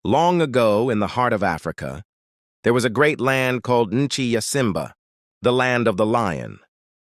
Long ago, in the heart of Africa, there was a great land called Nchi, the land of the lion.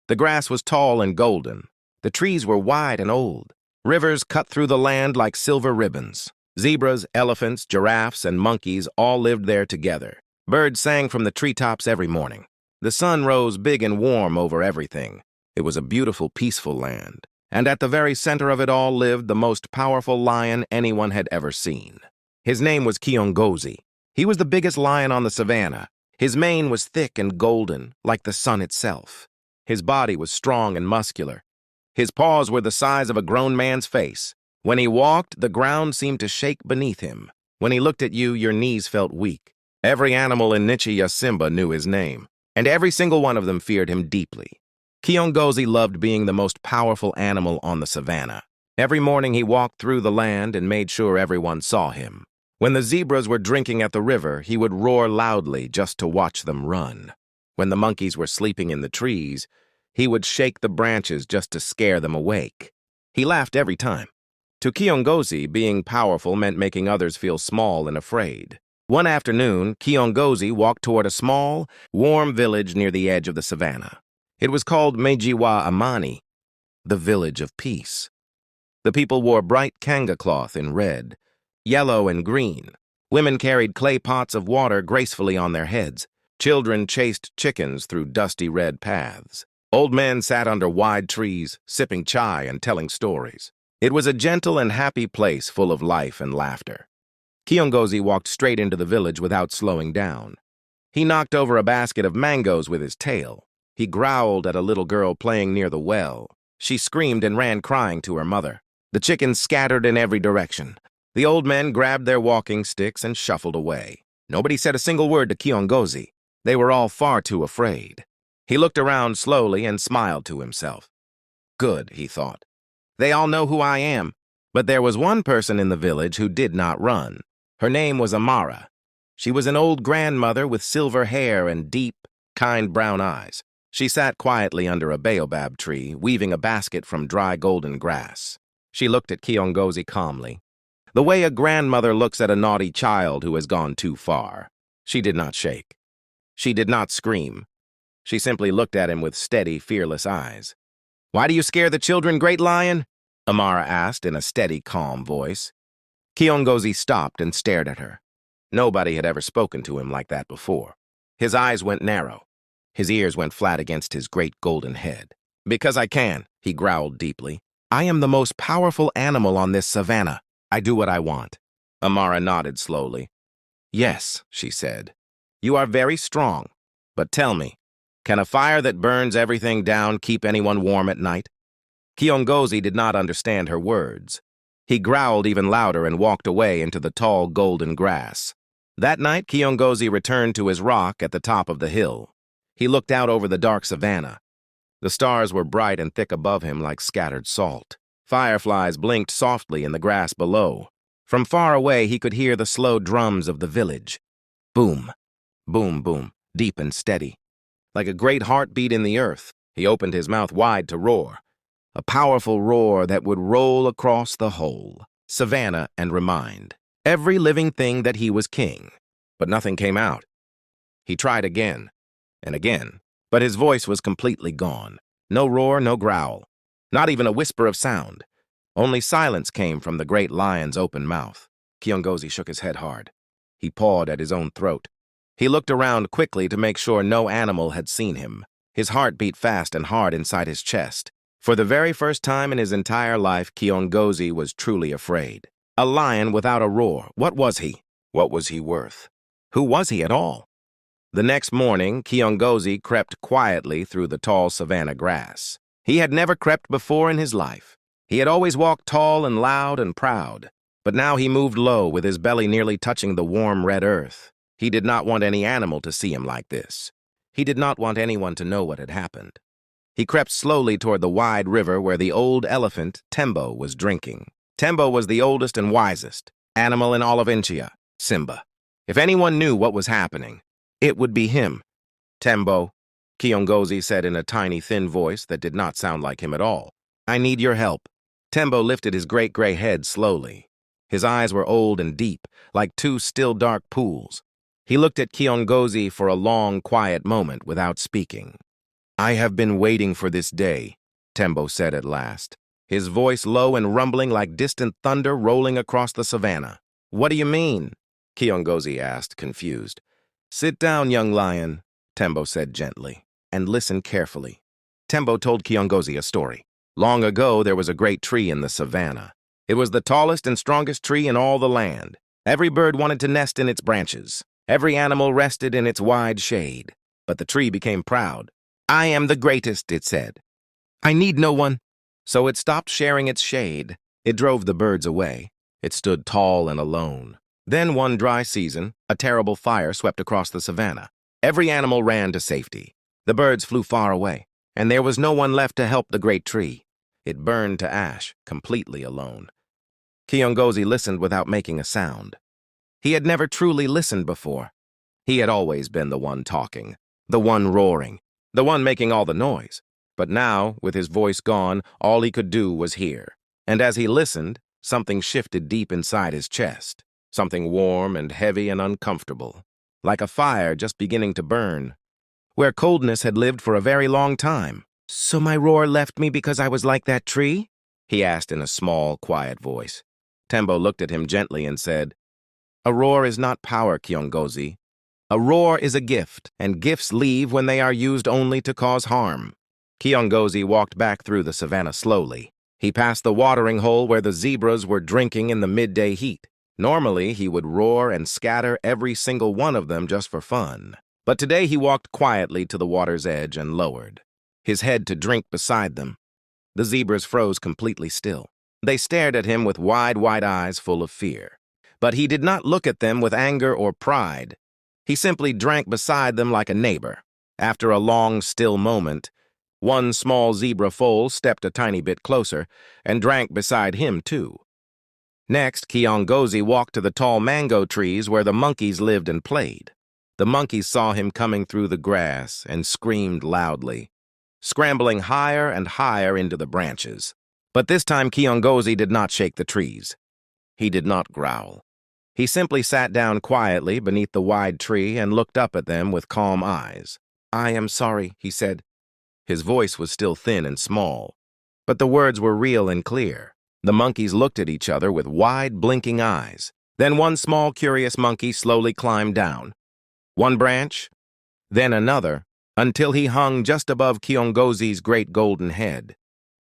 The grass was tall and golden. The trees were wide and old. Rivers cut through the land like silver ribbons. Zebras, elephants, giraffes, and monkeys all lived there together. Birds sang from the treetops every morning. The sun rose big and warm over everything. It was a beautiful, peaceful land. And at the very center of it all lived the most powerful lion anyone had ever seen. His name was Kiongozi. He was the biggest lion on the savannah. His mane was thick and golden, like the sun itself. His body was strong and muscular. His paws were the size of a grown man's face. When he walked, the ground seemed to shake beneath him. When he looked at you, your knees felt weak. Every animal in Nchi knew his name, and every single one of them feared him deeply. Kiongozi loved being the most powerful animal on the savannah. Every morning he walked through the land and made sure everyone saw him. When the zebras were drinking at the river, he would roar loudly just to watch them run. When the monkeys were sleeping in the trees, he would shake the branches just to scare them awake. He laughed every time. To Kiongozi, being powerful meant making others feel small and afraid. One afternoon, Kiongozi walked toward a small, warm village near the edge of the savannah. It was called Mejiwa Amani, the village of peace. The people wore bright kanga cloth in red, yellow, and green. Women carried clay pots of water gracefully on their heads. Children chased chickens through dusty red paths. Old men sat under wide trees, sipping chai and telling stories. It was a gentle and happy place full of life and laughter. Kiongozi walked straight into the village without slowing down. He knocked over a basket of mangoes with his tail. He growled at a little girl playing near the well. She screamed and ran crying to her mother. The chickens scattered in every direction. The old men grabbed their walking sticks and shuffled away. Nobody said a single word to Kiongozi. They were all far too afraid. He looked around slowly and smiled to himself. Good, he thought. They all know who I am. But there was one person in the village who did not run. Her name was Amara. She was an old grandmother with silver hair and deep, kind brown eyes. She sat quietly under a baobab tree, weaving a basket from dry golden grass. She looked at Kiongozi calmly. The way a grandmother looks at a naughty child who has gone too far. She did not shake. She did not scream. She simply looked at him with steady, fearless eyes. "Why do you scare the children, Great Lion?" Amara asked in a steady, calm voice. Kiongozi stopped and stared at her. Nobody had ever spoken to him like that before. His eyes went narrow. His ears went flat against his great golden head. "Because I can," he growled deeply. "I am the most powerful animal on this savannah. I do what I want." Amara nodded slowly. "Yes," she said. "You are very strong. But tell me, can a fire that burns everything down keep anyone warm at night?" Kiongozi did not understand her words. He growled even louder and walked away into the tall golden grass. That night, Kiongozi returned to his rock at the top of the hill. He looked out over the dark savannah. The stars were bright and thick above him like scattered salt. Fireflies blinked softly in the grass below. From far away, he could hear the slow drums of the village. Boom, boom, boom, deep and steady. Like a great heartbeat in the earth, he opened his mouth wide to roar. A powerful roar that would roll across the whole savannah and remind every living thing that he was king. But nothing came out. He tried again and again, but his voice was completely gone. No roar, no growl. Not even a whisper of sound. Only silence came from the great lion's open mouth. Kiongozi shook his head hard. He pawed at his own throat. He looked around quickly to make sure no animal had seen him. His heart beat fast and hard inside his chest. For the very first time in his entire life, Kiongozi was truly afraid. A lion without a roar. What was he? What was he worth? Who was he at all? The next morning, Kiongozi crept quietly through the tall savannah grass. He had never crept before in his life. He had always walked tall and loud and proud. But now he moved low, with his belly nearly touching the warm red earth. He did not want any animal to see him like this. He did not want anyone to know what had happened. He crept slowly toward the wide river where the old elephant, Tembo, was drinking. Tembo was the oldest and wisest animal in all of Nchi, Simba. If anyone knew what was happening, it would be him. "Tembo," Kiongozi said in a tiny, thin voice that did not sound like him at all. "I need your help." Tembo lifted his great gray head slowly. His eyes were old and deep, like two still dark pools. He looked at Kiongozi for a long, quiet moment without speaking. "I have been waiting for this day," Tembo said at last, his voice low and rumbling like distant thunder rolling across the savannah. "What do you mean?" Kiongozi asked, confused. "Sit down, young lion," Tembo said gently, "and listen carefully." Tembo told Kiongozi a story. Long ago, there was a great tree in the savannah. It was the tallest and strongest tree in all the land. Every bird wanted to nest in its branches. Every animal rested in its wide shade. But the tree became proud. "I am the greatest," it said. "I need no one." So it stopped sharing its shade. It drove the birds away. It stood tall and alone. Then one dry season, a terrible fire swept across the savannah. Every animal ran to safety. The birds flew far away, and there was no one left to help the great tree. It burned to ash, completely alone. Kiongozi listened without making a sound. He had never truly listened before. He had always been the one talking, the one roaring, the one making all the noise. But now, with his voice gone, all he could do was hear. And as he listened, something shifted deep inside his chest, something warm and heavy and uncomfortable, like a fire just beginning to burn, where coldness had lived for a very long time. "So my roar left me because I was like that tree?" he asked in a small, quiet voice. Tembo looked at him gently and said, "A roar is not power, Kiongozi. A roar is a gift, and gifts leave when they are used only to cause harm." Kiongozi walked back through the savannah slowly. He passed the watering hole where the zebras were drinking in the midday heat. Normally, he would roar and scatter every single one of them just for fun. But today he walked quietly to the water's edge and lowered his head to drink beside them. The zebras froze completely still. They stared at him with wide eyes full of fear. But he did not look at them with anger or pride. He simply drank beside them like a neighbor. After a long, still moment, one small zebra foal stepped a tiny bit closer and drank beside him, too. Next, Kiongozi walked to the tall mango trees where the monkeys lived and played. The monkeys saw him coming through the grass and screamed loudly, scrambling higher and higher into the branches. But this time Kiongozi did not shake the trees. He did not growl. He simply sat down quietly beneath the wide tree and looked up at them with calm eyes. "I am sorry," he said. His voice was still thin and small, but the words were real and clear. The monkeys looked at each other with wide, blinking eyes. Then one small, curious monkey slowly climbed down. One branch, then another, until he hung just above Kiongozi's great golden head.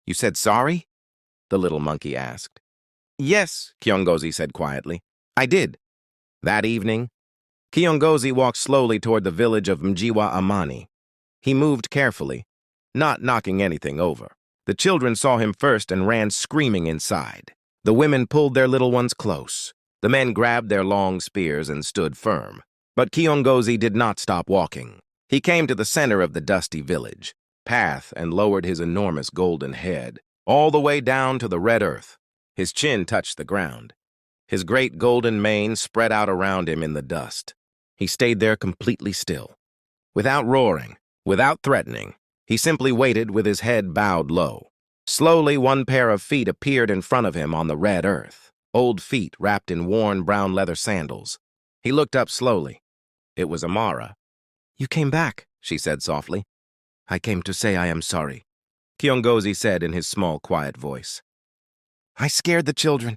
"You said sorry?" the little monkey asked. "Yes," Kiongozi said quietly. "I did." That evening, Kiongozi walked slowly toward the village of Mjiwa Amani. He moved carefully, not knocking anything over. The children saw him first and ran screaming inside. The women pulled their little ones close. The men grabbed their long spears and stood firm. But Kiongozi did not stop walking. He came to the center of the dusty village path and lowered his enormous golden head all the way down to the red earth. His chin touched the ground. His great golden mane spread out around him in the dust. He stayed there completely still. Without roaring, without threatening, he simply waited with his head bowed low. Slowly, one pair of feet appeared in front of him on the red earth, old feet wrapped in worn brown leather sandals. He looked up slowly. It was Amara. "You came back," she said softly. "I came to say I am sorry," Kiongozi said in his small, quiet voice. "I scared the children.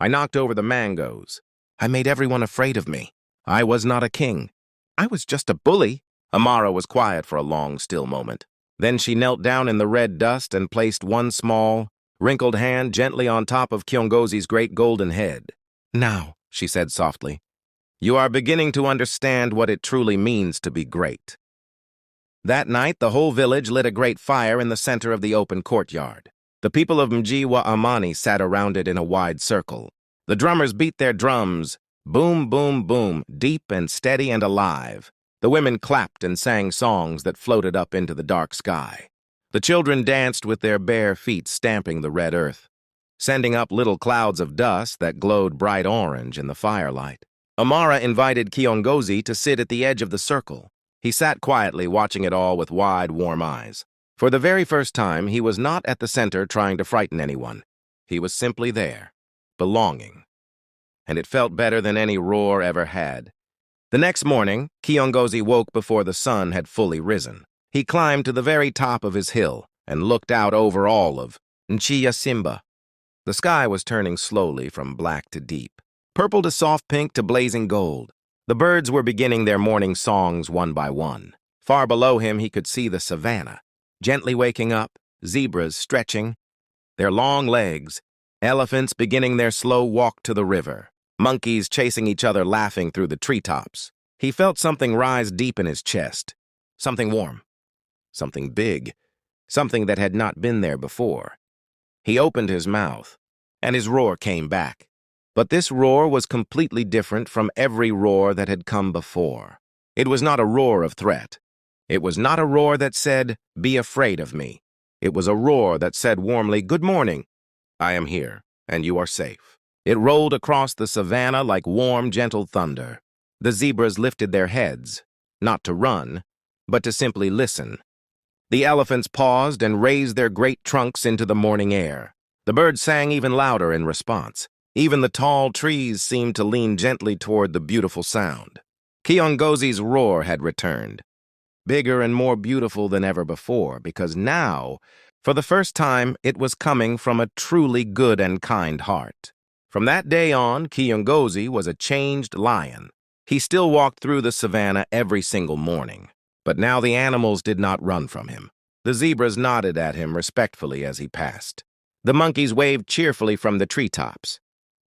I knocked over the mangoes. I made everyone afraid of me. I was not a king. I was just a bully." Amara was quiet for a long, still moment. Then she knelt down in the red dust and placed one small, wrinkled hand gently on top of Kiongozi's great golden head. "Now," she said softly, "you are beginning to understand what it truly means to be great." That night, the whole village lit a great fire in the center of the open courtyard. The people of Mjiwa Amani sat around it in a wide circle. The drummers beat their drums, boom, boom, boom, deep and steady and alive. The women clapped and sang songs that floated up into the dark sky. The children danced with their bare feet stamping the red earth, sending up little clouds of dust that glowed bright orange in the firelight. Amara invited Kiongozi to sit at the edge of the circle. He sat quietly watching it all with wide, warm eyes. For the very first time, he was not at the center trying to frighten anyone. He was simply there, belonging. and it felt better than any roar ever had. The next morning, Kiongozi woke before the sun had fully risen. He climbed to the very top of his hill and looked out over all of Nchiyasimba. The sky was turning slowly from black to deep, purple to soft pink to blazing gold. The birds were beginning their morning songs one by one. Far below him, he could see the savannah, gently waking up, zebras stretching their long legs, elephants beginning their slow walk to the river, monkeys chasing each other laughing through the treetops. He felt something rise deep in his chest, something warm, something big, something that had not been there before. He opened his mouth, and his roar came back. But this roar was completely different from every roar that had come before. It was not a roar of threat. It was not a roar that said, "Be afraid of me." It was a roar that said warmly, "Good morning. I am here, and you are safe." It rolled across the savannah like warm, gentle thunder. The zebras lifted their heads, not to run, but to simply listen. The elephants paused and raised their great trunks into the morning air. The birds sang even louder in response. Even the tall trees seemed to lean gently toward the beautiful sound. Kiongozi's roar had returned, bigger and more beautiful than ever before, because now, for the first time, it was coming from a truly good and kind heart. From that day on, Kiongozi was a changed lion. He still walked through the savannah every single morning. But now the animals did not run from him. The zebras nodded at him respectfully as he passed. The monkeys waved cheerfully from the treetops.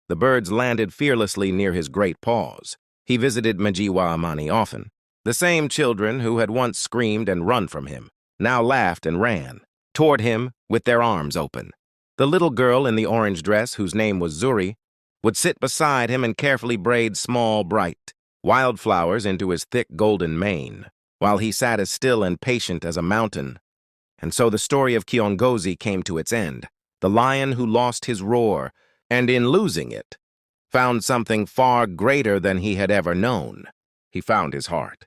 The birds landed fearlessly near his great paws. He visited Majiwa Amani often. The same children who had once screamed and run from him now laughed and ran toward him with their arms open. The little girl in the orange dress, whose name was Zuri, would sit beside him and carefully braid small, bright wildflowers into his thick golden mane, while he sat as still and patient as a mountain. And so the story of Kiongozi came to its end, the lion who lost his roar, and in losing it, found something far greater than he had ever known. He found his heart.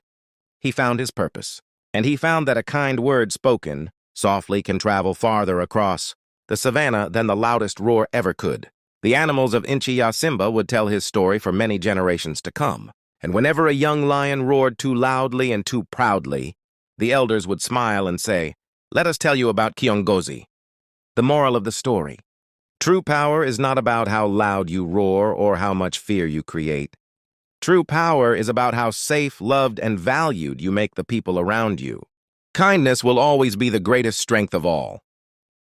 He found his purpose. And he found that a kind word spoken softly can travel farther across the savannah than the loudest roar ever could. The animals of Nchiyasimba would tell his story for many generations to come. And whenever a young lion roared too loudly and too proudly, the elders would smile and say, "Let us tell you about Kiongozi." The moral of the story: true power is not about how loud you roar or how much fear you create. True power is about how safe, loved, and valued you make the people around you. Kindness will always be the greatest strength of all.